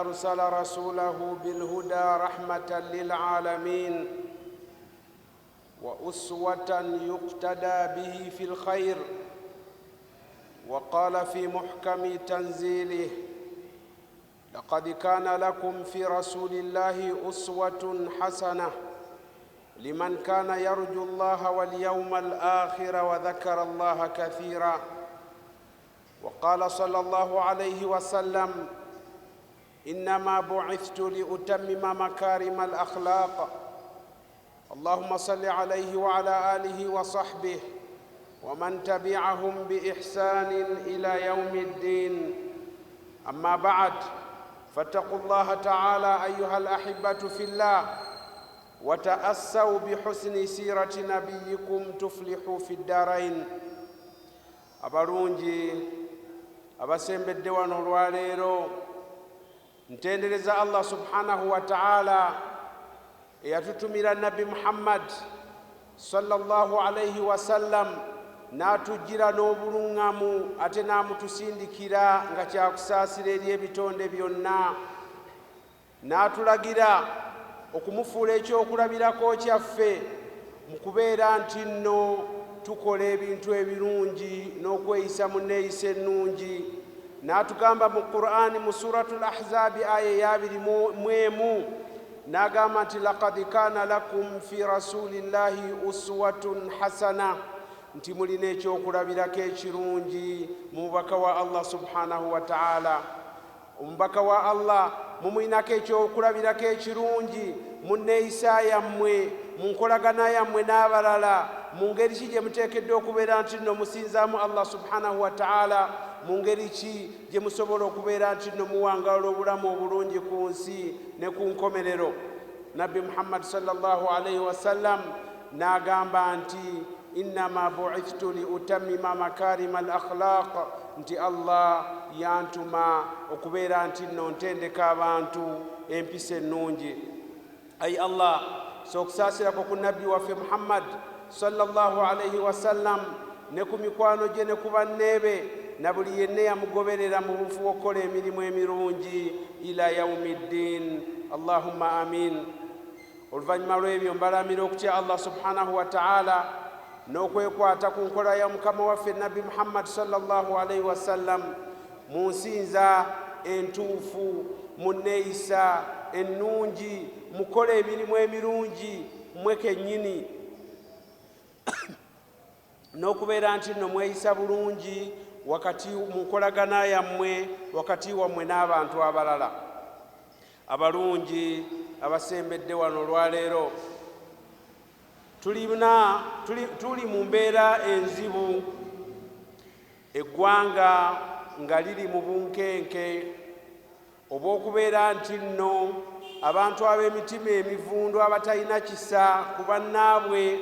أرسل رسوله بالهدى رحمة للعالمين وأسوة يقتدى به في الخير. وقال في محكم تنزيله: لقد كان لكم في رسول الله أسوة حسنة لمن كان يرجو الله واليوم الآخر وذكر الله كثيرا. وقال صلى الله عليه وسلم: إنما بعثت لأتمم مكارم الأخلاق. اللهم صل عليه وعلى آله وصحبه ومن تبعهم بإحسان إلى يوم الدين. أما بعد، فاتقوا الله تعالى أيها الأحبة في الله، وتأسوا بحسن سيرة نبيكم تفلحوا في الدارين. abalungi abasembedde wano olwaleero, ntendereza Allah subhanahu wa ta'ala eyatutumira Nabi Muhammad sallallahu alayhi wa sallam n'atujjira n'obuluŋŋamu ate n'amutusindikira nga kyakusaasira eri ebitonde byonna, n'atulagira okumufuula ekyokulabirako kyaffe mu kubeera nti nno tukola ebintu ebirungi n'okweyisa mu nneeyisa ennungi. N'atugamba mu Qur'ani mu suratul Ahzab aya 21 n'agamba nti laqad kana lakum fi rasulillahi uswatun hasana, nti mulina ekyokulabirako ekirungi mu mubaka wa Allah subhanahu wa ta'ala. Omubaka wa Allah mumulinako ekyokulabirako ekirungi mu nneeyisa yammwe, mu nkolagana yammwe n'abalala, mu ngeri ki gye muteekeddwa okubeera nti nno musinzaamu Allah subhanahu wa ta'ala, mu ngeri ki gye musobola okubeera nti nno muwangala obulamu obulungi ku nsi ne ku nkomerero. Nabbi Muhammad sallallahu alayhi wa sallam n'agamba nti innama bu'ithtu li utammima makarima al akhlaq, nti Allah yantuma okubeera nti nno ntendeka abantu empisa ennungi. Ay Allah sokusaasirako ku nabbi waffe Muhammad sallallahu alayhi wa sallam ne ku mikwano gye ne ku banneebe na buli yenna yamugoberera mu bufu okukola emirimu emirungi ila yaumiddin. Allahumma amin. Oluvannyuma lw'ebyo mbalamira okutya Allah subhanahu wa ta'ala n'okwekwata ku nkola ya mukama waffe Nabbi Muhammad sallallahu alayhi wa sallam mu nsinza entuufu, mu nneeyisa ennungi, mukola emirimu emirungi mmwe kennyini n'okubeera nti nno mweyisa bulungi wakati mu nkolagana yammwe wakati wammwe n'abantu abalala. Abalungi abasembedde wano olwaleero, tuli mu mbeera enzibu, eggwanga nga liri mu bunkenke obw'okubeera nti nno abantu ab'emitima emivundu abatalina kisa ku bannaabwe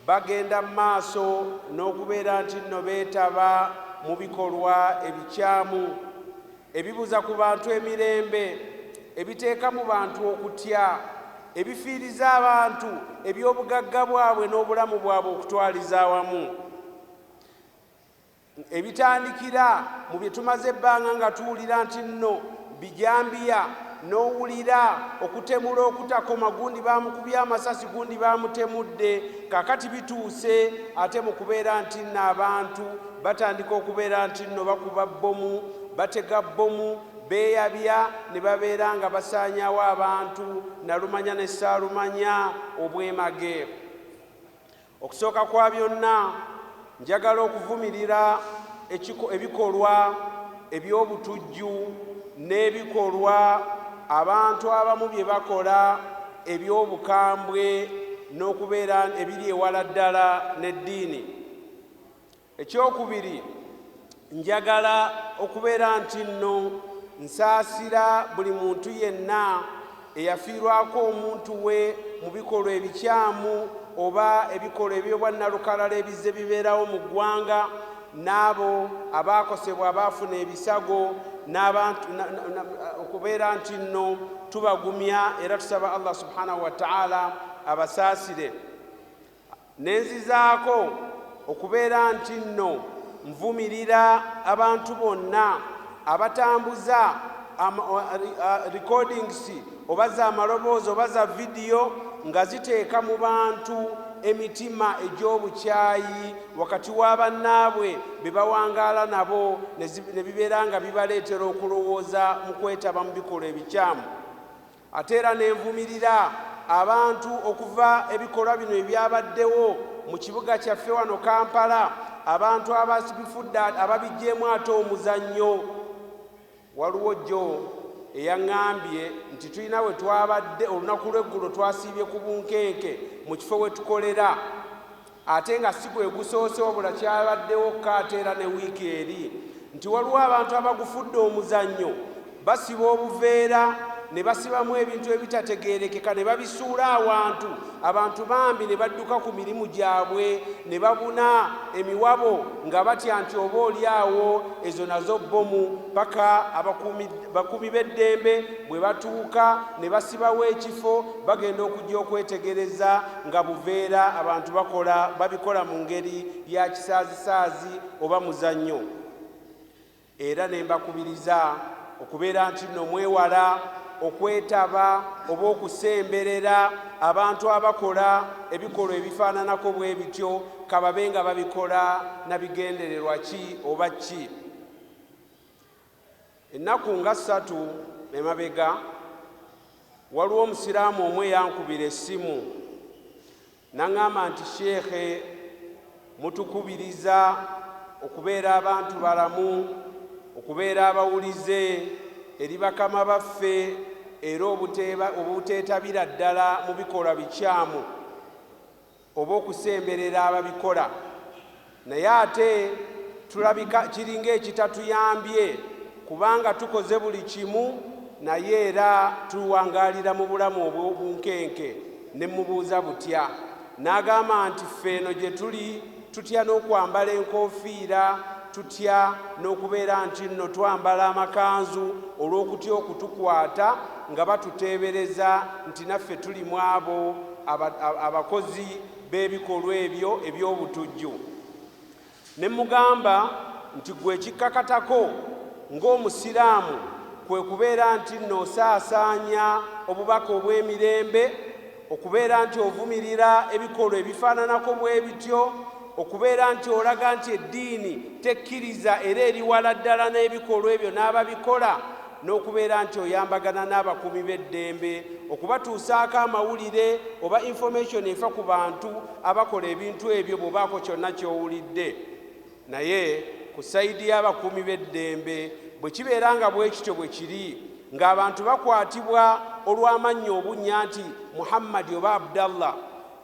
bagenda mu maaso n'okubeera nti nno beetaba mu bikolwa ebikyamu ebibuza ku bantu emirembe, ebiteeka mu bantu okutya, ebifiiriza abantu eby'obugagga bwabwe n'obulamu bwabwe okutwaliza awamu, ebitandikira mu bye tumaze ebbanga nga tuwulira nti nno bijambiya, n'owulira okutemula okutakoma, gundi bamukubya amasasi, gundi bamutemudde, kakati bituuse ate mu kubeera nti nno abantu batandika okubeera nti nno bakuba bbomu, batega bbomu, beeyabya ne babeera nga basaanyaawo abantu nalumanya ne ssaalumanya obwemage. Okusooka kwa byonna, njagala okuvumirira ebikolwa eby'obutujju n'ebikolwa abantu abamu bye bakola eby'obukambwe n'okubeera ebiri ewala ddala n'eddiini. Ekyokubiri, njagala okubeera nti nno nsaasira buli muntu yenna eyafiirwako omuntu we mu bikolwa ebikyamu oba ebikolwa eby'obwannalukalala ebizze bibeerawo mu ggwanga, n'abo abaakosebwa abaafuna ebisago, n'abantu okubeera nti nno tubagumya era tusaba Allah subhanahu wa ta'ala abasaasire. Nenzizaako okubeera nti nno nvumirira abantu bonna abatambuza recordings oba za amaloboozi oba za vidiyo nga ziteeka mu bantu emitima egy'obukyayi wakati wa bannaabwe be bawangaala nabo ne bibeera nga bibaleetera okulowooza mu kwetaba mu bikolwa ebikyamu. Ate era n'envumirira abantu okuva ebikolwa bino ebyabaddewo mu kibuga kyaffe wano Kampala, abantu abasibifudde ababijjeemu ate omuzannyo. Waliwo jjo eyaŋŋambye nti tulina we twabadde olunaku lw'eggulo twasiibye ku bunkenke mu kifo we tukolera, ate nga si gwe gusoose wabula kyabaddewo ate era ne wiiki eri, nti waliwo abantu abagufudde omuzannyo basiba obuveera ne basibamu ebintu ebitategeerekeka ne babisuula abantu bambi ne badduka ku mirimu gyabwe ne babuna emiwabo nga batya nti oba oliawo ezo nazo bbomu paka bakuumi b'eddembe bwe batuuka ne basibawo ekifo bagenda okujja okwetegereza nga buveera abantu babikola mu ngeri ya kisaazisaazi oba muzannyo. Era ne mbakubiriza okubeera nti nno mwewala okwetaba oba okusemberera abantu abakola ebikolwa ebifaananako bwe bityo, kababe nga babikola na bigendererwa ki oba ki. Ennaku nga 3 emabega waliwo omusiraamu omwe yankubira essimu n'aŋŋamba nti sheekhe, mutukubiriza okubeera abantu balamu, okubeera abawulize eri bakama baffe era obuteetabira ddala mu bikolwa bikyamu oba okusemberera ababikola. Naye ate tulabika kiringa ekitatuyambye kubanga tukoze buli kimu naye era tuwangaalira mu bulamu obw'obunkenke. Ne mubuuza butya, n'agamba nti ffe eno gye tuli tutya n'okwambala enkoofiira, tutya n'okubeera nti nno twambala amakanzu olw'okutya okutukwata nga batuteebereza nti naffe tuli mu abo abakozi b'ebikolwa ebyo eby'obutujju. Ne mugamba nti gwe kikkakatako ng'omusiraamu kwe kubeera nti nno osaasaanya obubaka obw'emirembe, okubeera nti ovumirira ebikolwa ebifaananako bwe bityo, okubeera nti olaga nti eddiini tekkiriza era eri wala ddala n'ebikolwa ebyo n'ababikola, n'okubeera nti oyambagana n'abakuumi b'eddembe okubatuusaako amawulire oba information efa ku bantu abakola ebintu ebyo bw'obaako kyonna ky'owulidde. Naye ku sayidi y'abakuumi b'eddembe bwe kibeera nga bwe kityo bwe kiri ng'abantu bakwatibwa olw'amannya obunnya nti Muhammad oba Abdallah,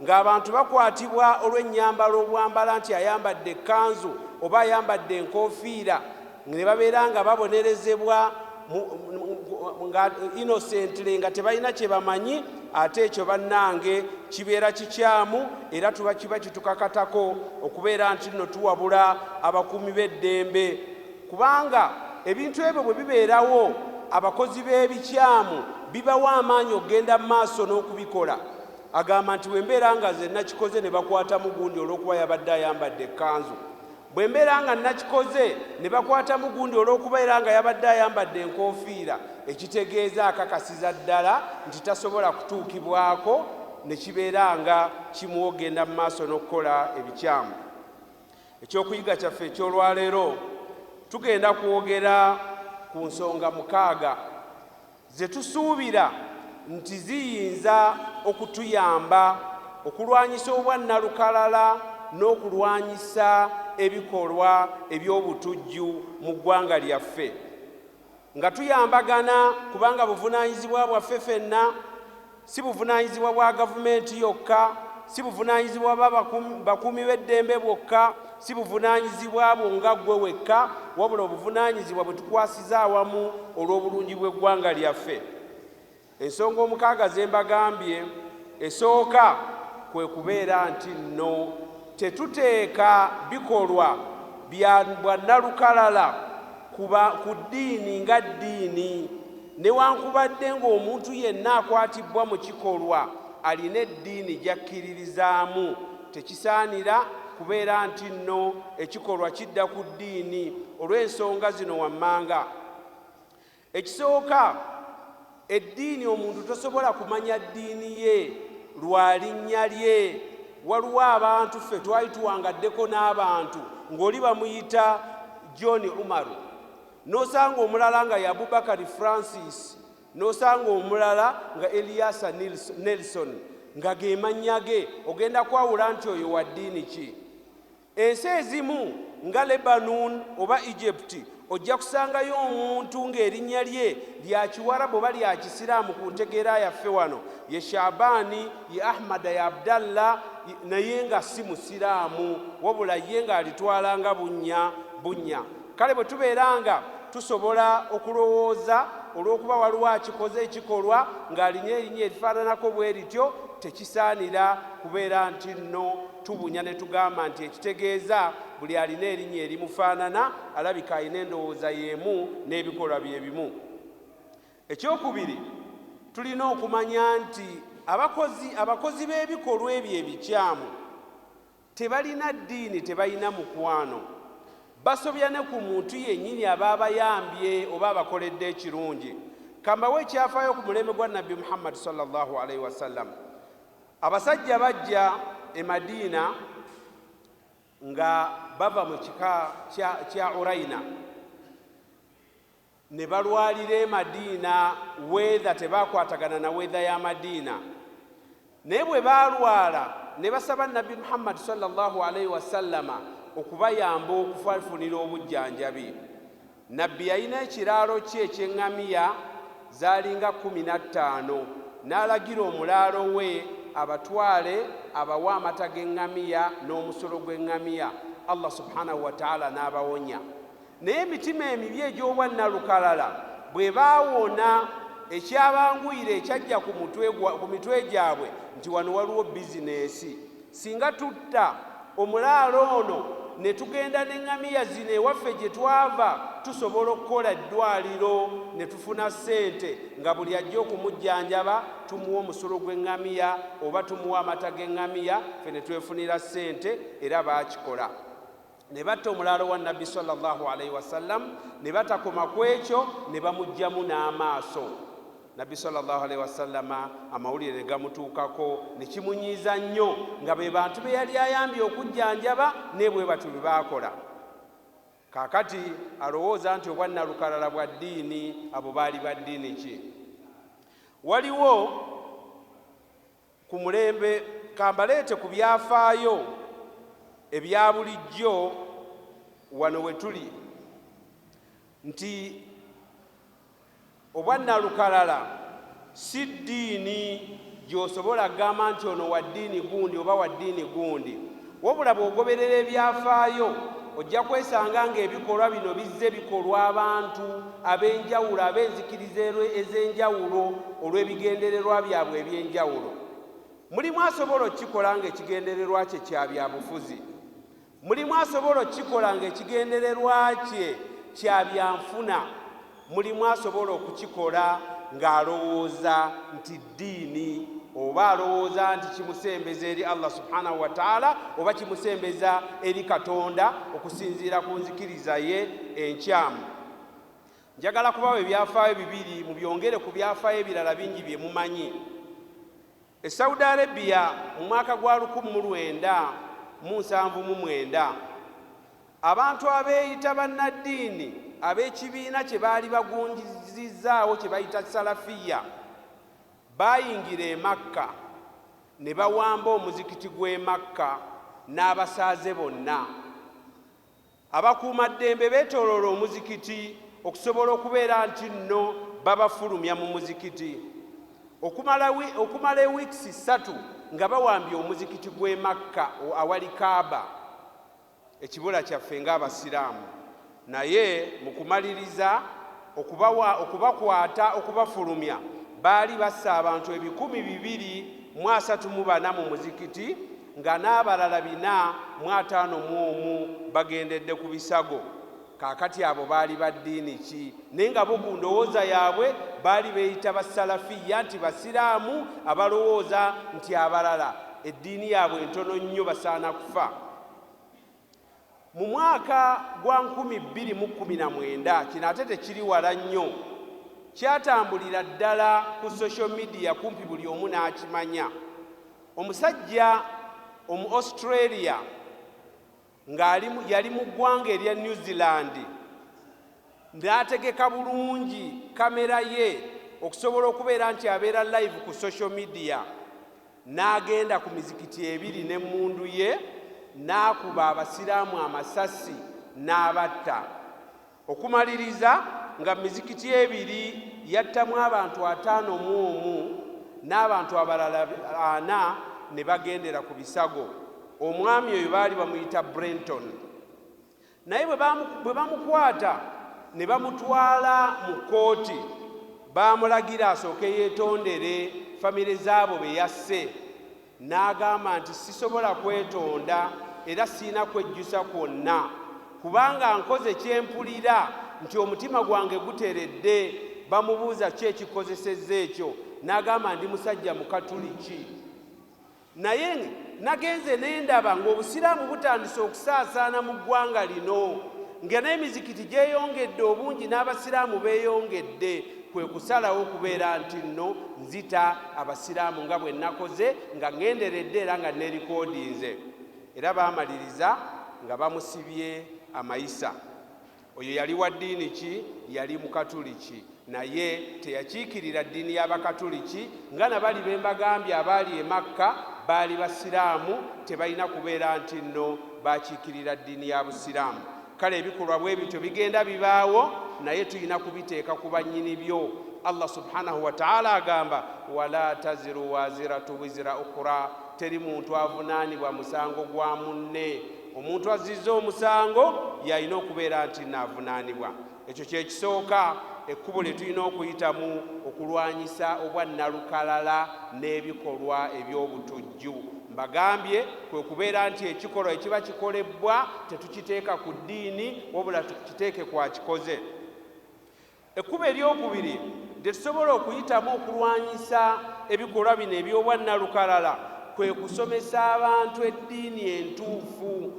ng'abantu bakwatibwa olw'ennyambala obwambala nti ayambadde ekkanzu oba ayambadde enkoofiira, ne babeera nga babonerezebwa nga innocently nga tebalina kye bamanyi, ate ekyo bannange kibeera kikyamu era kiba kitukakatako okubeera nti nno tuwabula abakuumi b'eddembe. Kubanga ebintu ebyo bwe bibeerawo abakozi b'ebikyamu bibawa amaanyi okugenda mu maaso n'okubikola. Agamba nti bwe mbeera nga nze nakikoze ne bakwata mugundi olw'okuba yabadde ayambadde ekkanzu, bwe mbeera nga nakikoze ne bakwata mugundi olw'okubeera nga yabadde ayambadde enkoofiira, ekitegeeza akakasiza ddala nti tasobola kutuukibwako, ne kibeera nga kimuwa okugenda mu maaso n'okukola ebikyamu. Ekyokuyiga kyaffe eky'olwaleero tugenda kwogera ku nsonga 6 ze tusuubira nti ziyinza okutuyamba okulwanyisa obwannalukalala n'okulwanyisa ebikolwa eby'obutujju mu ggwanga lyaffe, nga tuyambagana kubanga buvunaanyizibwa bwaffe ffenna, si buvunaanyizibwa bwa gavumenti yokka, si buvunaanyizibwa bakuumi b'eddembe bwokka, si buvunaanyizibwa bwo nga ggwe wekka, wabula obuvunaanyizibwa bwe tukwasiza awamu olw'obulungi bw'eggwanga lyaffe. Ensonga 6 ze mbagambye, esooka kwe kubeera nti nno tetuteeka bikolwa bya bwannalukalala ku ddiini nga ddiini, newankubadde ng'omuntu yenna akwatibbwa mu kikolwa alina eddiini gy'akkiririzaamu, tekisaanira kubeera nti nno ekikolwa kidda ku ddiini olw'ensonga zino wammanga. ekisooka eddiini omuntu tosobola kumanya ddiini ye lwa linnya lye. Waliwo abantu ffe twali tuwangaddeko n'abantu ng'oli bamuyita John Umaru, n'osanga omulala nga ye Abubakar Francis, n'osanga omulala nga Eliasa Nelson, nga ge mannya ge. Ogenda kwawula nti oyo wa ddiini ki? Ensi ezimu nga Lebanon oba Egypt ojja kusangayo omuntu ng'erinnya lye lya Kiwarabu oba lya Kisiraamu ku ntegeera yaffe wano, ye Shaabani, ye Ahmad, ye Abdallah, naye nga si Musiraamu, wabula ye ng'alitwala nga bunnya. Kale bwe tubeera nga tusobola okulowooza olw'okuba waliwo akikoze ekikolwa ng'alina erinnya erifaananako bwe lityo, tekisaanira kubeera nti nno tubunya ne tugamba nti ekitegeeza buli alina erinnya erimufaanana alabika alina endowooza y'emu n'ebikolwa bye bimu. Ekyokubiri, tulina okumanya nti abakozi b'ebikolwa ebyo ebikyamu tebalina ddiini, tebalina mukwano. Basobya ne ku muntu yennyini aba abayambye oba abakoledde ekirungi. Kambawo ekyafaayo ku mulembe gwa Nabbi Muhammad sallallahu alaihi wasallam. Abasajja bajja e Madiina nga bava mu kika kya Uraina, ne balwalira e Madiina, weather tebakwatagana na weather ya Madiina. Naye bwe balwala ne basaba Nabbi Muhammad sallallahu alaihi wasallama okubayamba okufafunira obujjanjabi. Nabbi yalina ekiraalo kye eky'eŋŋamiya zaalinga 15, n'alagira omulaalo we abatwale abawa amata g'eŋŋamiya n'omusolo gw'eŋŋamiya. Allah subhanahu wa ta'ala n'abawonya. Naye emitima emibi egy'obwannalukalala bwe baawona, ekyabanguyira ekyajja ku mitwe gyabwe nti wano waliwo bizinesi. Singa tutta omulaalo ono ne tugenda n'eŋŋamiya zino ewaffe gye twava, tusobola okukola eddwaliro ne tufuna ssente, nga buli ajja okumujjanjaba tumuwa omusolo gw'eŋŋamiya oba tumuwa amata g'eŋŋamiya, ffe ne twefunira ssente, era baakikola. Ne batta omulaalo wa Nabbi sallallahu alaihi wasallam, ne batakoma ku ekyo, ne bamuggyamu n'amaaso. Nabbi sallallahu alaihi wasallama amawulire ne gamutuukako, ne kimunyiiza nnyo, nga be bantu be yali ayambye okujjanjaba ne bwe batyo bye baakola. Kaakati alowooza nti obwannalukalala bwa ddiini, abo baali ba ddiini ki? Waliwo ku mulembe, kambaleete ku byafaayo ebya bulijjo wano we tuli, nti obwannalukalala si ddiini gy'osobola kugamba nti ono wa ddiini gundi oba wa ddiini gundi, wabula bw'ogoberera ebyafaayo ojja kwesanga ng'ebikolwa bino bizze bikolwa abantu ab'enjawulo, ab'enzikiriza ez'enjawulo olw'ebigendererwa byabwe eby'enjawulo. Mulimu asobola okukikola ng'ekigendererwa kye kya byabufuzi, mulimu asobola okukikola ng'ekigendererwa kye kya byanfuna, mulimu asobola okukikola ng'alowooza nti ddiini, oba alowooza nti kimusembeza eri Allah subhanahu wa ta'ala, oba kimusembeza eri Katonda okusinziira ku nzikiriza ye enkyamu. Njagala kubawa ebyafaayo bibiri mubyongere ku byafaayo ebirala bingi bye mumanyi. E Saudi Arabia mu mwaka gwa 1979 abantu abeeyita bannaddiini ab'ekibiina kye baali bagunjizizaawo kye bayita Salafiya bayingira e Makka ne bawamba omuzikiti gw'e Makka n'abasaaze bonna. Abakuumaddembe beetooloola omuzikiti okusobola okubeera nti nno babafulumya mu muzikiti. Okumala ewiikisi 3 nga bawambye omuzikiti gw'e Makka awali Kaaba, ekibula kyaffe ng'Abasiraamu. Naye mu kumaliriza okubakwata okubafulumya baali bassa abantu 234 mu muzikiti, nga n'abalala 451 bagendedde ku bisago. Kaakati abo baali ba ddiini ki? Naye nga bo ku ndowooza yaabwe baali beeyita Basalafiya, nti Basiraamu abalowooza nti abalala eddiini yaabwe entono nnyo basaana kufa. Mu mwaka gwa 2019, kino ate tekiri wala nnyo, kyatambulira ddala ku social media kumpi buli omu n'akimanya. Omusajja omu Australia yali mu ggwanga erya New Zealand n'ategeka bulungi kamera ye okusobola okubeera nti abeera live ku social media, n'agenda ku mizikiti ebiri n'emmundu ye n'akuba abasiraamu amasasi n'abatta. Okumaliriza nga mizikiti ebiri yattamu abantu 51 n'abantu abalala 4 ne bagendera ku bisago. Omwami oyo baali bamuyita Brenton. Naye bwe bamukwata ne bamutwala mu kooti, baamulagira asooke yeetondere famire zaabo be yasse. N'agamba nti sisobola kwetonda era siina kwejjusa kwonna, kubanga nkoze kyempulira nti omutima gwange guteredde. Bamubuuza ki ekikozesezza ekyo, n'agamba ndi musajja Mukatuliki. Naye nagenze n'endaba ng'obusiraamu butandise okusaasaana mu ggwanga lino, nga n'emizikiti gyeyongedde obungi n'abasiraamu beeyongedde. Kwe kusalawo okubeera nti nno nzita abasiraamu nga bwe nakoze, nga ngenderedde era nga neerikodinze. Era baamaliriza nga bamusibye amayisa. Oyo yali wa ddiini ki? Yali Mukatuliki, naye teyakiikirira ddiini y'Abakatuliki nga nabali be mbagambye abaali e Makka baali basiraamu, tebalina kubeera nti nno bakiikirira ddiini ya Busiraamu. Kale ebikolwa bwe bityo bigenda bibaawo, naye tulina kubiteeka ku bannyini byo. Allah subhanahu wa ta'ala agamba wala taziru waziratu wizira ukhra, teri muntu avunaanibwa musango gwa munne. Omuntu azizza omusango yalina okubeera nti naavunaanibwa. Ekyo kyekisooka ekkubo lye tulina okuyitamu okulwanyisa obwannalukalala n'ebikolwa eby'obutujju. Mbagambye kwe kubeera nti ekikolwa ekiba kikolebwa tetukiteeka ku ddiini, wabula tukiteeke kwa kikoze. Ekkubo eryokubiri lye tusobola okuyitamu okulwanyisa ebikolwa bino eby'obwannalukalala kwe kusomesa abantu eddiini entuufu.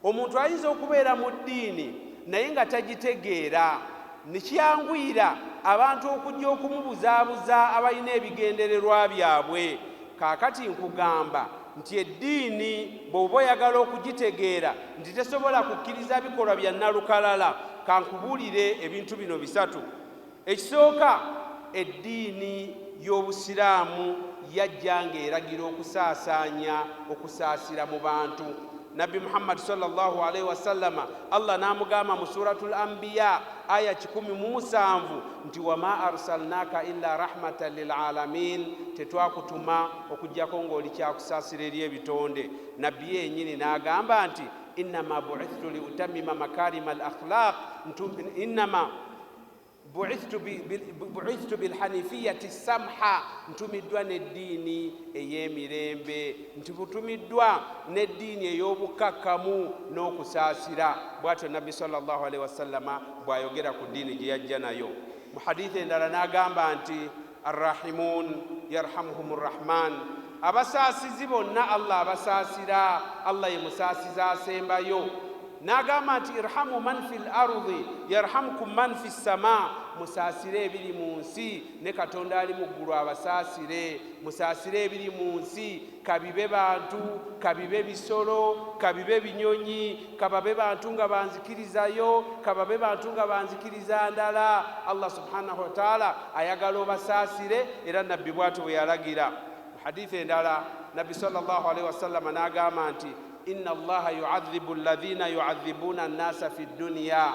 Omuntu ayinza okubeera mu ddiini naye nga tagitegeera, nekyanguyira abantu okujja okumubuzaabuza abalina ebigendererwa byabwe. Kaakati nkugamba nti eddiini bw'oba oyagala okugitegeera nti tesobola kukkiriza bikolwa bya nnalukalala, kankubuulire ebintu bino bisatu. Ekisooka, eddiini y'Obusiraamu yajja ng'eragira okusaasira mu bantu. Nabbi Muhammad sallallahu alaihi wasallama Allah n'amugamba mu suratul Anbiya aya 17 nti wama arsalnaka illa rahmatan lil alamin, tetwakutuma okujjako ng'oli kyakusaasira eri ebitonde. Nabbi yennyini n'agamba nti innama bu'ithtu li utammima makarima al akhlaq, innama bu'ithtu bil hanifiyati samha, ntumiddwa n'eddiini ey'emirembe, ntumiddwa n'eddiini ey'obukakkamu n'okusaasira. Bw'atyo Nabbi sallallahu alaihi wasallama bw'ayogera ku ddiini gye yajja nayo. Mu hadithi endala n'agamba nti arrahimun yarhamuhumur rahman, abasaasizi bonna Allah abasaasira, Allah ye musaasiza asembayo. N'agamba nti irhamu man fil ardi yarhamukum man fis sama, musaasire ebiri mu nsi ne Katonda ali mu ggulu abasaasire. Musaasire ebiri mu nsi, kabibe bantu, kabibe bisolo, kabibe binyonyi, kababe bantu nga banzikirizayo, kababe bantu nga banzikiriza ndala. Allah subhanahu wa ta'ala ayagala obasaasire, era nabbi bw'atyo bwe yalagira. Mu hadithi endala Nabbi sallallahu alaihi wasallam n'agamba nti inna Allaha yu'adhibu alladhina yu'adhibuna an-nasa fi dunya,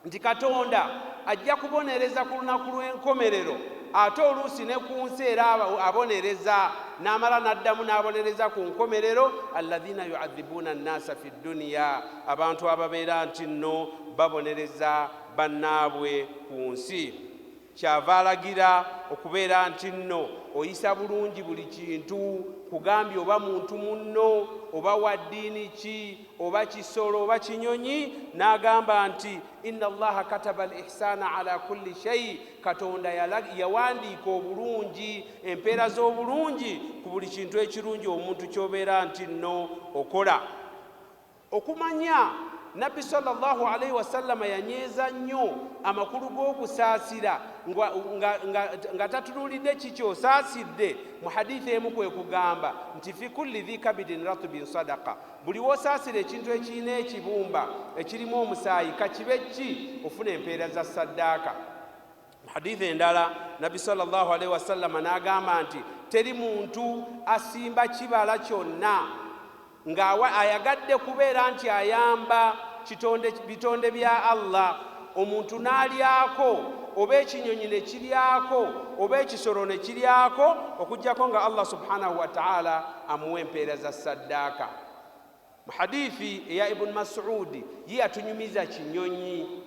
nti Katonda ajja kubonereza ku lunaku lw'enkomerero, ate oluusi ne ku nsi era abonereza, n'amala n'addamu n'abonereza ku nkomerero. Alladhina yu'adhibuna an-nasa fi dunya, abantu ababeera nti nno babonereza bannaabwe ku nsi. Kyava alagira okubeera nti nno oyisa bulungi buli kintu, kugambye oba muntu munno, oba wa ddiini ki, oba kisolo, oba kinyonyi. N'agamba nti inna Allaha kataba al-ihsana ala kulli shay, Katonda yawandiika obulungi, empeera z'obulungi ku buli kintu ekirungi omuntu ky'obeera nti nno okola. Okumanya nabbi sallallahu alaihi wasallama yanyeeza nnyo amakulu g'okusaasira nga tatunulidde kikyosaasidde. Mu hadithi emu kwe kugamba nti fi kulli dhi kabidin ratbin sadaqa, buli woosaasira ekintu ekirina ekibumba ekirimu omusaayi kakibe ki, ofuna empeera za saddaaka. Mu hadithi endala nabbi sallallahu alaihi wasallama n'agamba nti teri muntu asimba kibala kyonna ayagadde kubeera nti ayamba bitonde bya Allah, omuntu n'alyako oba ekinyonyi ne kiryako oba ekisolo ne kiryako, okuggyako nga Allah subhanahu wa ta'ala amuwa empeera za saddaaka. Mu hadithi eya Ibn Mas'ud ye yatunyumiza kinyonyi.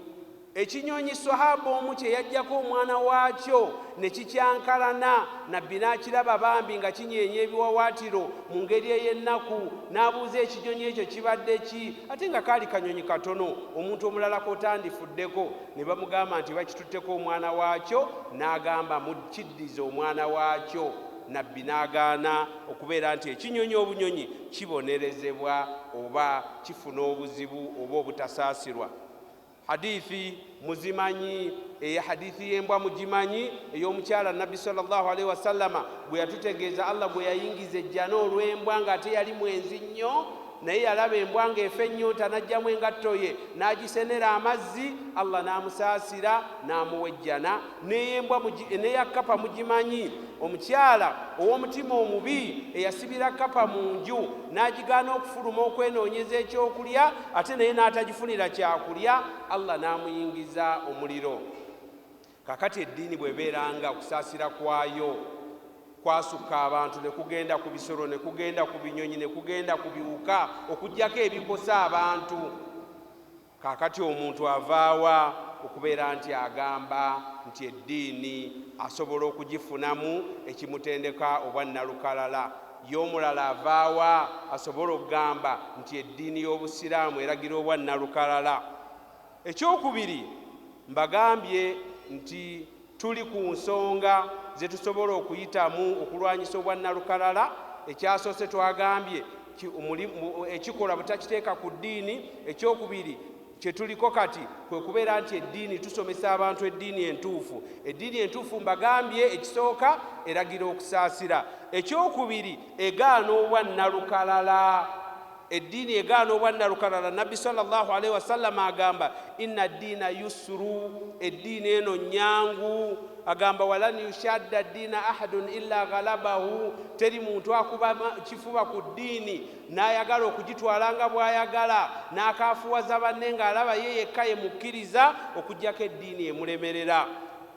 Ekinyonyi sahaba omu kye yajjako omwana waakyo ne kikyankalana, nabbi n'akiraba bambi nga kinyeenya ebiwawaatiro mu ngeri ey'ennaku, n'abuuza ekinyonyi ekyo kibadde ki, ate nga kaali kanyonyi katono, omuntu omulala kotandifuddeko. Ne bamugamba nti bakitutteko omwana waakyo, n'agamba mukiddize omwana waakyo. Nabbi n'agaana okubeera nti ekinyonyi obunyonyi kibonerezebwa oba kifuna obuzibu oba obutasaasirwa. Hadithi muzimanyi, hadithi y'embwa mugimanyi ey'omukyala nabbi sallallahu alaihi wasallama bwe yatutegeeza Allah bwe yayingiza ejjana olw'embwa ng'ate yali mwenzi nnyo, naye yalaba embwa ng'efa ennyonta n'aggyamu engatto ye n'agisenera amazzi, Allah n'amusaasira n'amuwa ejjana. N'eya kkapa mugimanyi, omukyala ow'omutima omubi eyasibira kkapa mu nju n'agigaana okufuluma okwenoonyeza ekyokulya, ate naye n'atagifunira kyakulya, Allah n'amuyingiza omuliro. Kakati eddiini bw'ebeeranga okusaasira kwayo kwasukka abantu ne kugenda ku bisolo ne kugenda ku binyonyi ne kugenda ku biwuka okuggyako ebikosa abantu, kakati omuntu avaawa okubeera nti agamba nti eddiini asobola okugifunamu ekimutendeka obwannalukalala, y'omulala avaawa asobola okugamba nti eddiini y'obusiraamu eragira obwannalukalala. Ekyokubiri, mbagambye nti tuli ku nsonga ze tusobola okuyitamu okulwanyisa obwannalukalala. Ekyasoose twagambye ekikola butakiteeka ku ddiini. Ekyokubiri kye tuliko kati kwe kubeera nti eddiini tusomesa abantu eddiini entuufu. Eddiini entuufu mbagambye ekisooka eragira okusaasira. Ekyokubiri egaana obwannalukalala. Eddiini egaana obwannalukalala. Nabbi sallallahu alaihi wasallam agamba inna ddiina yusru, eddiini eno nyangu. Agamba walan yushadda ddiina ahadun illa ghalabahu, teri muntu akuba kifuba ku ddiini n'ayagala okugitwala nga bw'ayagala n'akaafuwaza banne ng'alaba ye yekka ye mukkiriza, okuggyako eddiini emulemerera.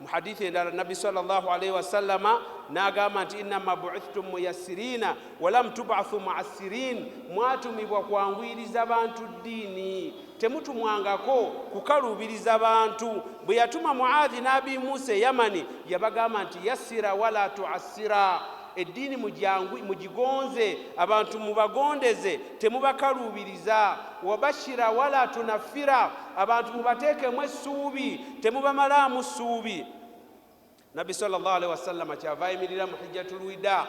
Mu hadithi endala Nabbi sallallahu alaihi wasallama n'agamba nti innama bu'ithtum muyassirina walam tub'athu mu'assirin, mwatumibwa kwanguyiriza bantu ddiini, temutumwangako kukaluubiriza bantu. Bwe yatuma Muadhi n'Abi Musa e Yamani yabagamba nti yassira wala tu'assira, eddiini mugigonze, abantu mubagondeze, temubakaluubiriza. Wabashira wala tunaffira, abantu mubateekemu essuubi, temubamalaamu ssuubi. Nabbi sallallahu alaihi wasallam kyava ayimirira mu hijjatul wida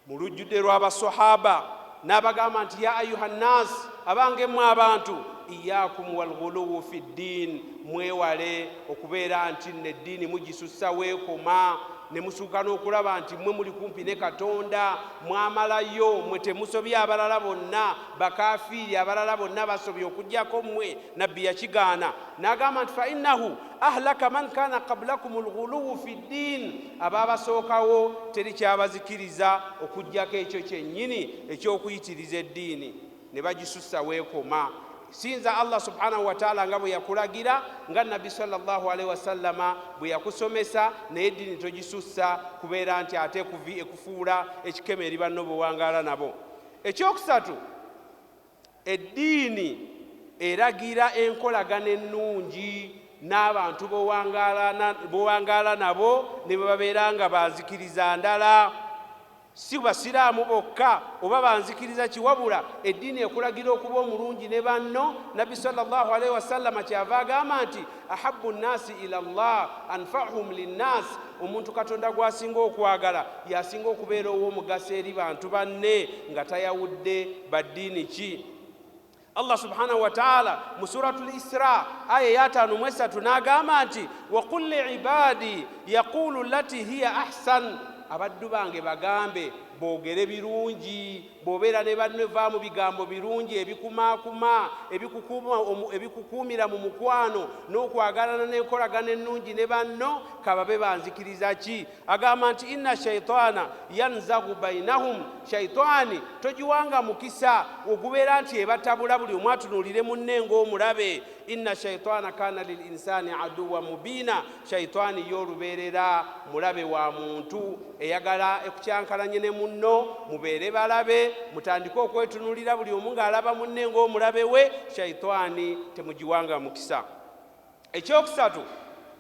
mu lujjudde lw'abasahaba n'abagamba nti ya ayuha nnaasi, abange mmwe abantu, iyaakum walghuluwu fi ddiin, mwewale okubeera nti neddiini mugisussa weekoma ne musuuka n'okulaba nti mmwe muli kumpi ne Katonda, mwamalayo, mmwe temusobye abalala bonna, bakafiiri abalala bonna basobye okuggyako mmwe. Nabbi yakigaana n'agamba nti fa innahu ahlaka man kana qablakum alghuluwu fi ddiin, abaabasookawo teri kyabazikiriza okuggyako ekyo kyennyini eky'okuyitiriza eddiini ne bagisussa weekoma. Sinza Allah subhanahu wa ta'ala nga bwe yakulagira, nga Nabbi sallallahu alaihi wasallama bwe yakusomesa, naye eddiini togisussa kubeera nti ate ekufuula ekikeme eri banno bewangaala nabo. Ekyokusatu, eddiini eragira enkolagana ennungi n'abantu bewangaala nabo ne bwe babeera nga banzikiriza ndala. Si basiraamu bokka oba banzikiriza kiwabula, eddiini ekulagira okuba omulungi ne banno. Nabbi sallallahu alaihi wasallam kyava agamba nti ahabbu nnaasi ila Allah anfa'uhum linnaas, omuntu Katonda gw'asinga okwagala yasinga okubeera ow'omugaso eri bantu banne nga tayawudde baddiini ki. Allah subhanahu wa ta'ala mu suratul Isra aya ya 5 n'agamba nti wa qul li ibadi yaqulu allati hiya ahsan, abaddu bange bagambe boogere birungi, bobeera ne banneva mu bigambo birungi ebikumaakuma ebikukuumira mu mukwano n'okwagalana n'enkolagana ennungi ne banno, kababe banzikiriza ki? Agamba nti inna shaitaana yanzagu bainahum, shaitaani togiwanga mukisa ogubeera nti ebatabula buli omu atunuulire munne ng'omulabe. Inna shaitaana kaana lil insani aduwa mubiina, shaitaani y'olubeerera mulabe wa muntu eyagala ekukyankalanye ne munno mubeere balabe, mutandike okwetunuulira buli omu ng'alaba munne ng'omulabe we. Shaitaani temugiwanga mukisa. Ekyokusatu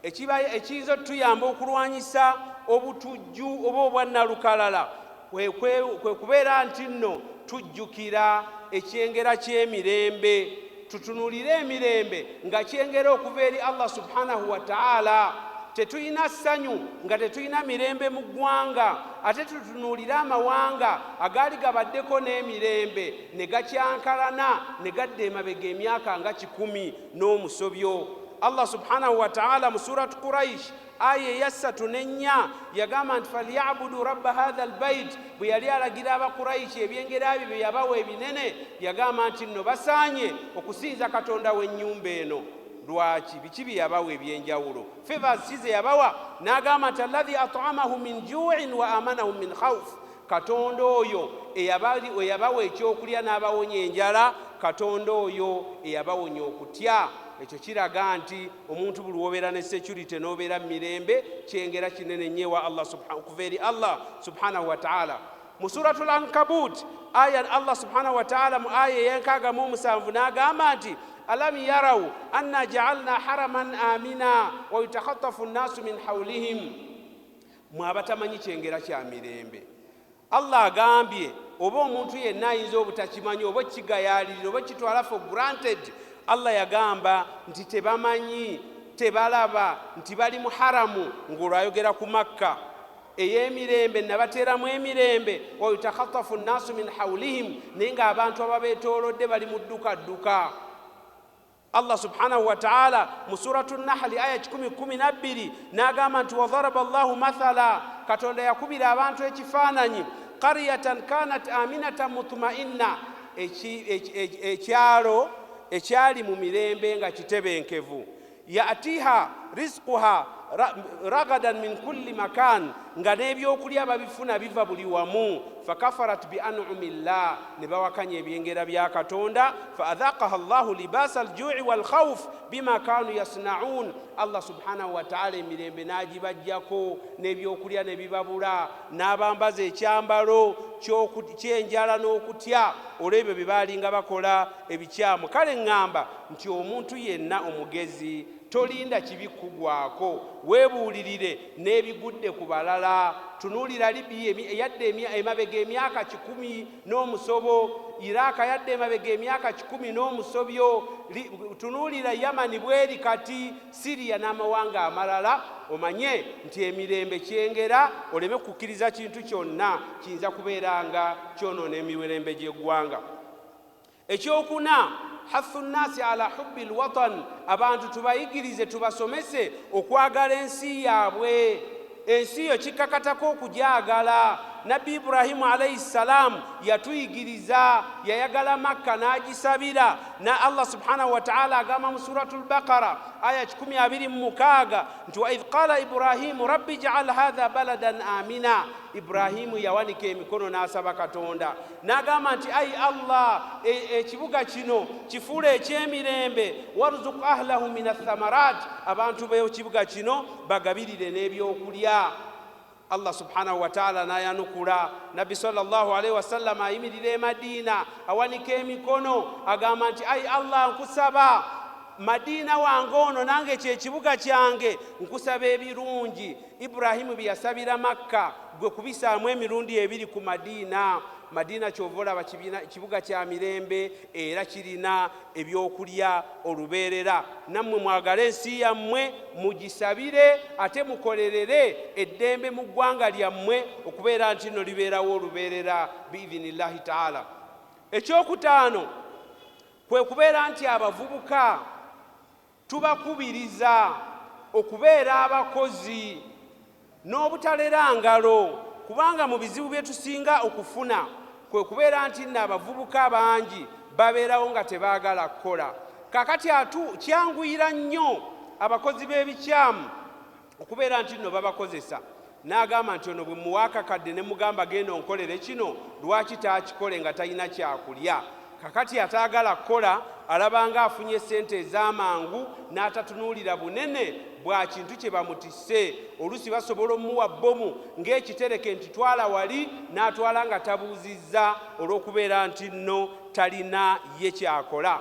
ekiyinza otuyamba okulwanyisa obutujju oba obwannalukalala kwe kubeera nti nno tujjukira ekyengera ky'emirembe, tutunuulire emirembe nga kyengera okuva eri Allah subhanahu wa ta'ala. Tetulina ssanyu nga tetulina mirembe mu ggwanga, ate tutunuulire amawanga agaali gabaddeko n'emirembe ne gakyankalana ne gadda emabega emyaka nga 100 n'omusobyo. Allah subhanahu wa ta'ala mu surat Quraish aya ya 3 yagamba nti falyabudu rabba hadha albayt, bwe yali alagira abakuraishi ebyengera bye yabawa ebinene yagamba nti nno basaanye okusinza katonda w'ennyumba eno. Lwaki? Biki bye yabawa ebyenjawulo? Favors yabawa n'agamba nti alladhi at'amahu min ju'in wa amanahu min khawf, katonda oyo eyabawa ekyokulya n'abawonya enjala, katonda oyo eyabawonya okutya. Ekyo kiraga nti omuntu buli wobeera ne security n'obeera mirembe kyengera kinene nnyo okuva eri Allah subhanahu wa ta'ala. Mu suratul Ankabut aya Allah subhanahu wa ta'ala mu aya ya7 n'agamba nti alam yarau anna ja'alna haraman amina wa yatakhatafu an-nasu min hawlihim, mwabatamanyi kyengera kya mirembe. Allah agambye oba omuntu yenna ayinza obutakimanyi oba kigayalirira oba kitwala for granted, Allah yagamba nti tebamanyi tebalaba nti bali mu haramu ng'olwayogera ku Makka ey'emirembe nabateeramu emirembe, wa yatakhatafu an-nasu min hawlihim, naye ng'abantu ababeetoolodde bali mu ddukadduka. Allah subhanahu wa ta'ala mu suratu Nahli aya 10:12 n'agamba nti wadharaba Allahu mathala, katonda yakubira abantu ekifaananyi, qaryatan kanat aminatan mutma'inna, ekyalo ekyali mu mirembe nga kitebenkevu, yatiha rizquha ragadan min kulli makan, nga n'ebyokulya babifuna biva buli wamu. Fakafarat bi an'umillah, ne bawakanya ebyengera bya katonda. Faadhaqaha Allahu libasa alju'i wal khawf bima kanu yasna'un, Allah subhanahu wa ta'ala emirembe n'agibajjako n'ebyokulya ne bibabula, n'abambaza ekyambalo ky'enjala n'okutya olw'ebyo bye baalinga bakola ebikyamu. Kale ŋŋamba nti omuntu yenna omugezi tolinda kibikugwako, weebuulirire n'ebigudde ku balala. Tunuulira Libiya yadde emabega emyaka 10 n'omusobo, Iraka yadde emabega emyaka 10 n'omusobyo, tunuulira Yamani bweri kati, Siriya n'amawanga amalala. Omanye nti emirembe kyengera, oleme kukkiriza kintu kyonna kiyinza kubeera nga kyonoona emirembe gy'eggwanga. Ekyokuna hathu nnasi ala hubbi lwatan, abantu tubayigirize tubasomese okwagala ensi yaabwe. Ensi yo kikakatako okugyagala. Nabbi Ibrahimu alayhi salam yatuyigiriza, yayagala Makka n'agisabira, na Allah subhanahu wa ta'ala agamba mu suratul Baqara aya 26 nti wa idh qala Ibrahimu rabbi ij'al hadha baladan amina, Ibrahimu yawanika emikono n'asaba katonda n'agamba nti ayi Allah, ekibuga kino kifuule eky'emirembe, warzuq ahlahu min athamarat, abantu b'ekibuga kino bagabirire n'ebyokulya. Allah subhanahu wa ta'ala n'ayanukula Nabbi sallallahu alaihi wasallam ayimirira e Madina awanika emikono agamba nti ayi Allah, nkusaba Madina wange ono nange kyekibuga kyange, nkusaba ebirungi. Ibrahimu bye yasabira Makka gwe kubisaamu emirundi 2 ku Madina. Madina kyova olaba kibuga kya mirembe era kirina ebyokulya olubeerera. Nammwe mwagale ensi yammwe mugisabire ate mukolerere eddembe mu ggwanga lyammwe okubeera nti nno libeerawo olubeerera biidhinillahi ta'ala. Ekyokutaano kwe kubeera nti abavubuka tubakubiriza okubeera abakozi n'obutalera ngalo, kubanga mu bizibu bye tusinga okufuna kwe kubeera nti abavubuka bangi babeerawo nga tebaagala kukola. Kakati kyanguyira nnyo abakozi b'ebikyamu okubeera nti nno babakozesa, n'agamba nti ono bwe muwaakakadde ne mugamba genda onkolere kino, lwaki taakikole nga talina kyakulya? Kakati ataagala kukola alabanga afunye ssente ez'amangu n'atatunuulira bunene bwa kintu kye bamutisse. Oluusi basobola omuwa bbomu ng'ekitereke nti twala wali, n'atwala nga tabuuzizza olw'okubeera nti nno talina ye kyakola.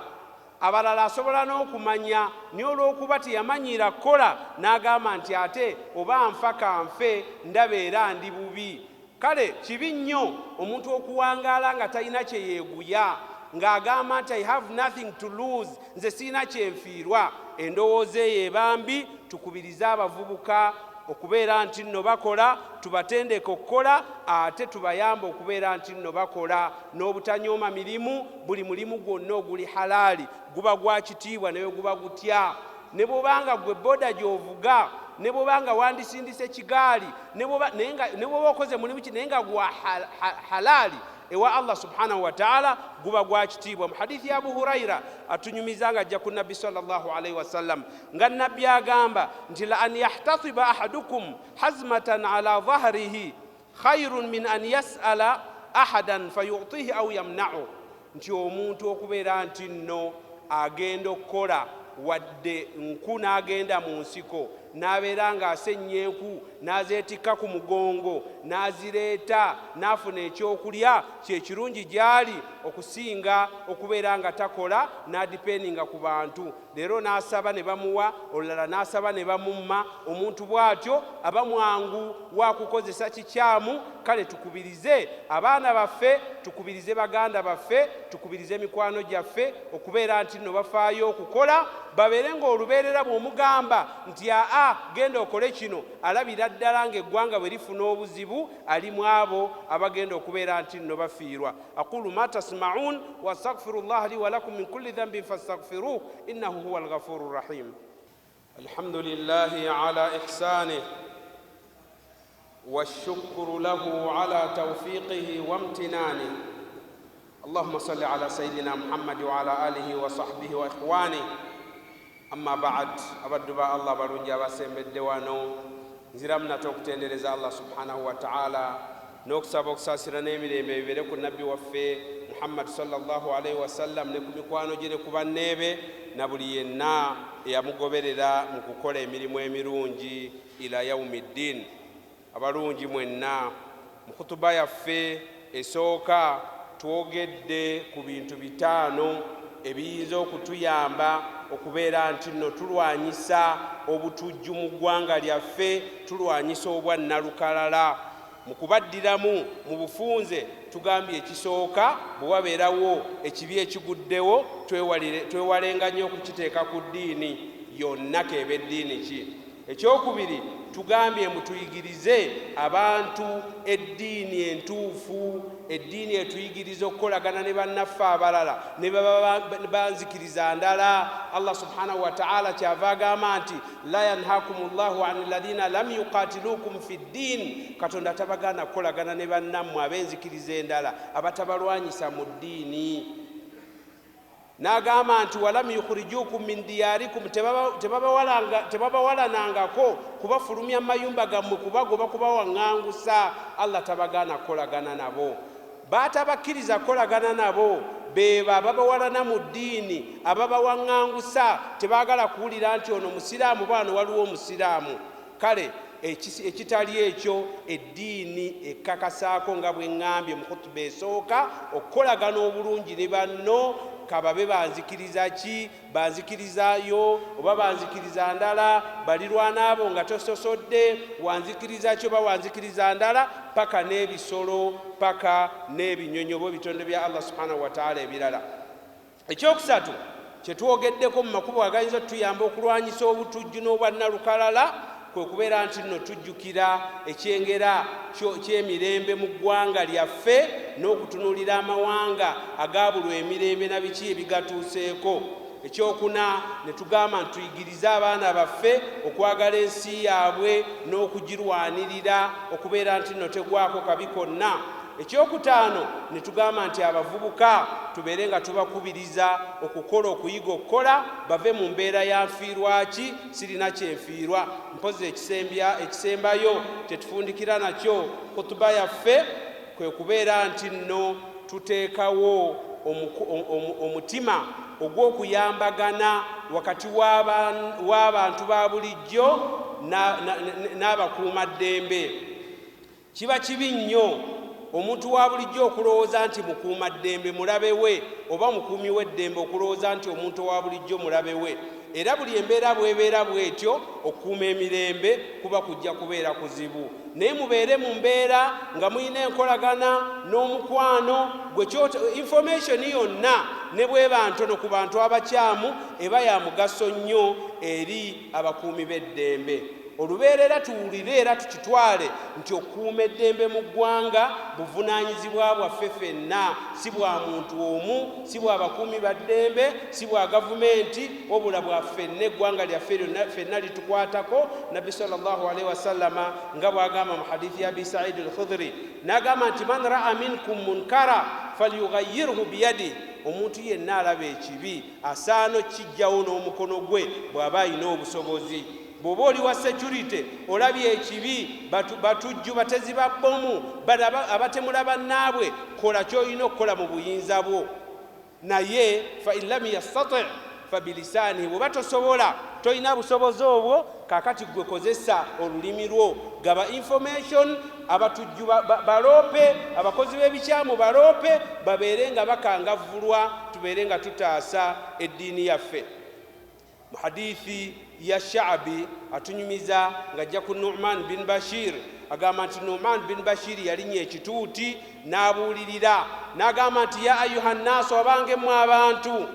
Abalala asobola n'okumanya naye olw'okuba teyamanyiira kukola n'agamba nti ate oba nfa kanfe ndaba era ndi bubi. Kale kibi nnyo omuntu okuwangaala nga talina kye yeeguya, ng'agamba nti I have nothing to lose, nze sirina kyenfiirwa. Endowooza eyo ebambi. Tukubirize abavubuka okubeera nti nno bakola, tubatendeke okukola, ate tubayamba okubeera nti nno bakola n'obutanyooma mirimu. Buli mulimu gwonna oguli halaali guba gwa kitiibwa naye guba gutya. Ne bw'obanga gwe boda gy'ovuga, ne bw'obanga wandisindise kigaali, ne bw'oba okoze mulimu ki naye nga gwa halaali ewa Allah subhanahu wa ta'ala, guba gwa kitiibwa. Mu hadithi ya Abu Huraira atunyumiza nga ajja ku nabbi sallallahu alaihi wasallam nga nabbi agamba nti la an yahtatiba ahadukum hazmatan ala dhahrihi khairun min an yas'ala ahadan fayutihi aw yamna'u, nti omuntu okubeera nti nno agenda okukola wadde nku n'agenda mu nsiko n'abeera ng'asennya enku n'azeetikka ku mugongo n'azireeta n'afuna ekyokulya, kyekirungi gy'ali okusinga okubeera nga takola n'adipeninga ku bantu. Leero n'asaba ne bamuwa, olulala n'asaba ne bamumma. Omuntu bw'atyo aba mwangu wa kukozesa kikyamu. Kale tukubirize abaana baffe, tukubirize baganda baffe, tukubirize mikwano gyaffe okubeera nti nno bafaayo okukola, babeere ng'olubeerera bw'omugamba nti genda okole kino, alabira ddala ng'eggwanga bwe lifuna obuzibu ali mu abo abagenda okubeera nti nno bafiirwa. Aqulu ma tasma'un wa astaghfirullaha li wa lakum min kulli dhanbin fastaghfiruhu innahu huwal ghafurur rahim. Alhamdulillahi ala ihsanihi والشكر له على توفيقه وامتنانه. اللهم صل على سيدنا محمد وعلى آله وصحبه وإخوانه. أما بعد أبدوا الله برونجا وسمد دوانو نزرمنا توكتندرز الله سبحانه وتعالى نوكسا بوكسا سرنيمي بيبركو النبي وفي محمد صلى الله عليه وسلم نكمكوانو جيري كوبانيبي نبلينا يا مغوبرera mukukola emirimu emirungi ila yaumiddin. Abalungi mwenna, mu khutuba yaffe esooka twogedde ku bintu bitaano ebiyinza okutuyamba okubeera nti nno tulwanyisa obutujju mu ggwanga lyaffe, tulwanyisa obwannalukalala. Mu kubaddiramu mu bufunze tugambye ekisooka bwe wabeerawo ekibi ekiguddewo twewalenga nnyo okukiteeka ku ddiini yonna, keeba eddiini ki. Ekyokubiri tugambye mutuyigirize abantu eddiini entuufu, eddiini etuyigiriza okukolagana ne bannaffe abalala ne banzikiriza ndala. Allah subhanahu wa ta'ala kyava agamba nti la yanhakumullahu anil ladhina lam yuqatilukum fi ddin, Katonda tabagaana kukolagana ne bannammwe ab'enzikiriza endala abatabalwanyisa mu ddiini. N'agamba nti walam yukhrijukum min diyarikum, tebabawalanangako kubafulumya mayumba gammwe kubagoba kubawaŋŋangusa. Allah tabagaana kukolagana nabo. Batabakkiriza kukolagana nabo beba ababawalana mu ddiini, ababawaŋŋangusa, tebaagala kuwulira nti ono musiraamu bwano waliwo omusiraamu. Kale ekitali ekyo eddiini ekkakasaako nga bwe ŋŋambye mu khutuba esooka okukolagana obulungi ne banno, kababe banzikiriza ki, banzikirizaayo oba banzikiriza ndala, balirwana abo nga tososodde wanzikiriza ki oba wanzikiriza ndala, paka n'ebisolo paka n'ebinyonyi oba ebitonde bya Allah subhanahu wa ta'ala ebirala. Ekyokusatu kyetwogeddeko mu makubo agayinza otuyamba okulwanyisa obutujju n'obwannalukalala kwe kubeera nti nno tujjukira ekyengera ky'emirembe mu ggwanga lyaffe n'okutunuulira amawanga agaabulwa emirembe na biki ebigatuuseeko. Ekyokuna ne tugamba nti tuyigirize abaana baffe okwagala ensi yaabwe n'okugirwanirira okubeera nti nno tegwako kabi konna. Ekyokutaano ne tugamba nti abavubuka tubeere nga tubakubiriza okukola okuyiga okukola bave mu mbeera ya nfiirwaki sirina kyenfiirwa. Mpozi ekisembayo tetufundikira nakyo kutuba yaffe kwe kubeera nti nno tuteekawo omutima ogw'okuyambagana wakati w'abantu ba bulijjo n'abakuumaddembe. Kiba kibi nnyo omuntu wa bulijjo okulowooza nti mukuumaddembe mulabe we oba mukuumi w'eddembe okulowooza nti omuntu owa bulijjo mulabe we. Era buli embeera bw'ebeera bw'etyo okukuuma emirembe kuba kujja kubeera kuzibu. Naye mubeere mu mbeera nga muyina enkolagana n'omukwano gwe information yonna ne bw'eba ntono ku bantu abakyamu eba ya mugaso nnyo eri abakuumi b'eddembe. Olubeerera tuwulire era tukitwale nti okukuuma eddembe mu ggwanga buvunaanyizibwa bwaffe ffenna, si bwa muntu omu, si bwa bakuumi ba ddembe, si bwa gavumenti, wabula bwa ffenna eggwanga lyaffe ffenna litukwatako. Nabbi sallallahu alaihi wasallama nga bw'agamba mu hadithi ya Abi Sa'id al-Khudri n'agamba nti man ra'a minkum munkara falyughayyirhu biyadi, omuntu yenna alaba ekibi asaana okijjawo n'omukono gwe bw'aba alina obusobozi. Bw'oba oli wa security olabye ekibi batujju batezi ba bbomu abatemula bannaabwe, kola ky'olina okukola mu buyinza bwo. Naye fa in lam yastati' fa bilisaanihi, bw'oba tosobola tolina busobozi obwo, kaakati gwe kozesa olulimi lwo, gaba information abatujju baloope, abakozi b'ebikyamu baloope, babeere nga bakangavvulwa, tubeere nga tutaasa eddiini yaffe. Mu hadithi ya Sha'bi atunyumiza ng'ajja ku Nu'man bin Bashir agamba nti Nu'man bin Bashir yalinnya ekituuti n'abuulirira n'agamba nti ya ayuha nnaasu, abange mmwe abantu,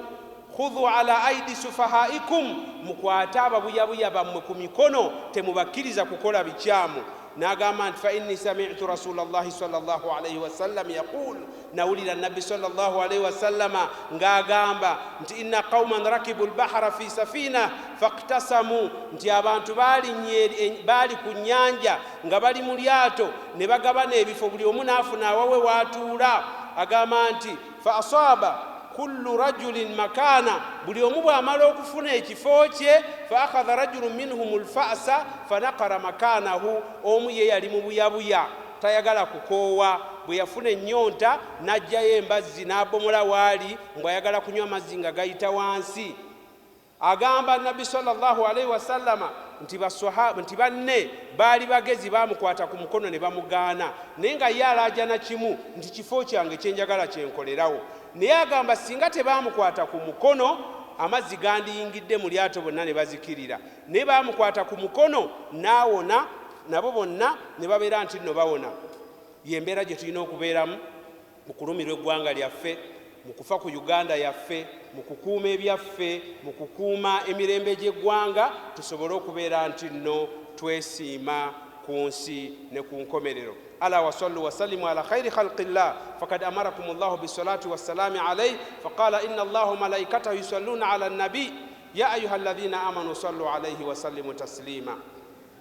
khudhu ala aidi sufahaikum, mukwate ababuyabuya bammwe ku mikono, temubakkiriza kukola bikyamu. N'agamba nti fa inni sami'tu rasulallahi sallallahu alaihi wasallam yaqul, nawulira nabbi sallallahu alaihi wasallama ng'agamba nti inna qauman rakibu albahra fi safina faqtasamu, nti abantu baali ku nnyanja nga bali mu lyato ne bagabana ebifo, buli omu n'afuna awawe w'atuula. Agamba nti fa asaba kullu rajulin makana, buli omu bw'amala okufuna ekifo kye, fa akhadha rajulun minhum alfa'sa fanaqara makanahu, omu ye yali mu buyabuya tayagala kukoowa, bwe yafuna ennyonta n'ajjayo embazzi n'abomola waali ng'ayagala kunywa amazzi nga gayita wansi. Agamba Nabbi sallallahu alaihi wasallama nti banne baali bagezi baamukwata ku mukono ne bamugaana, naye nga ye alaaja na kimu nti kifo kyange kyenjagala kyenkolerawo. Naye agamba singa tebaamukwata ku mukono amazzi gandiyingidde mu lyato bonna ne bazikirira, naye baamukwata ku mukono n'awona, nabo bonna ne babeera nti nno bawona. Yembeera gye tulina okubeeramu mu kulumirwa eggwanga lyaffe, mu kufa ku Uganda yaffe, mu kukuuma ebyaffe, mu kukuuma emirembe gy'eggwanga, tusobole okubeera nti nno twesiima ku nsi ne ku nkomerero. ألا وصلوا وسلموا على خير خلق الله فقد أمركم الله بالصلاة والسلام عليه فقال إن الله ملائكته يصلون على النبي يا أيها الذين آمنوا صلوا عليه وسلموا تسليما.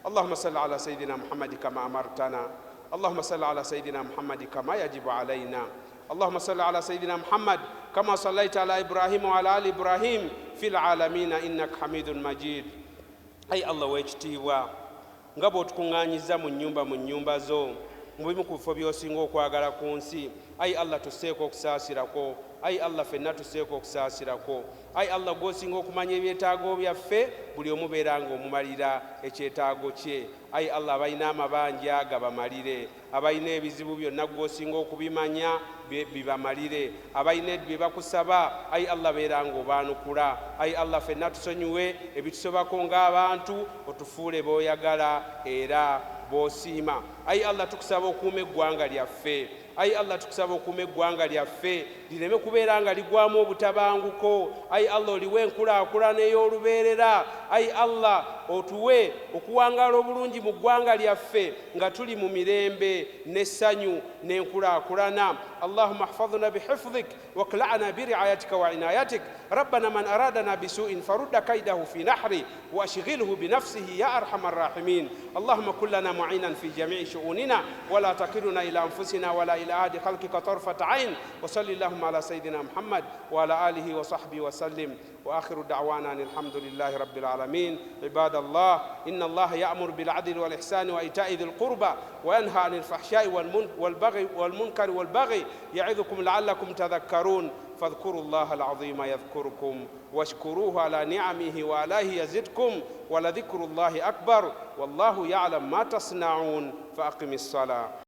اللهم صل على سيدنا محمد كما أمرتنا، اللهم صل على سيدنا محمد كما يجب علينا، اللهم صل على سيدنا محمد كما صليت على إبراهيم وعلى آل إبراهيم في العالمين إنك حميد مجيد. أي الله ويجتيوا ngabo tukunganyiza mu nyumba zo mu bimu ku bifo by'osinga okwagala ku nsi. Ayi Allah tuseeko okusaasirako, ayi Allah ffenna tuseeko okusaasirako, ayi Allah gw'osinga okumanya ebyetaago byaffe, buli omu beera ng'omumalira ekyetaago kye. Ayi Allah abalina amabanja gabamalire, abalina ebizibu byonna gw'osinga okubimanya bibamalire, abalina bye bakusaba ayi Allah beera ng'obaanukula. Ayi Allah ffenna tusonyiwe ebitusobako ng'abantu, otufuule b'oyagala era b'osiima. Ayi Allah tukusaba okuuma eggwanga lyaffe, ayi Allah tukusaba okuuma eggwanga lyaffe lireme kubeera nga ligwamu obutabanguko. ayi Allah oliwe enkulaakulana ey'olubeerera. ayi Allah otuwe okuwangaala obulungi mu ggwanga lyaffe nga tuli mu mirembe n'essanyu n'enkulaakulana. Allahumma hfadhna bihifdhik wakla'na biriayatika wa inayatik. rabbana man aradana bisu'in farudda kaidahu fi nahri واشغله بنفسه يا أرحم الراحمين. اللهم كن لنا معينا في جميع شؤوننا ولا تكلنا إلى أنفسنا ولا إلى أحد خلقك طرفة عين. وصل اللهم على سيدنا محمد وعلى آله وصحبه وسلم. وآخر دعوانا أن الحمد لله رب العالمين. عباد الله إن الله يأمر بالعدل والإحسان وإيتاء ذي القربى وينهى عن الفحشاء والمنكر والبغي يعظكم لعلكم تذكرون. فاذكروا الله العظيم يذكركم واشكروه على نعمه وآلائه يزدكم ولذكر الله أكبر والله يعلم ما تصنعون. فأقم الصلاة.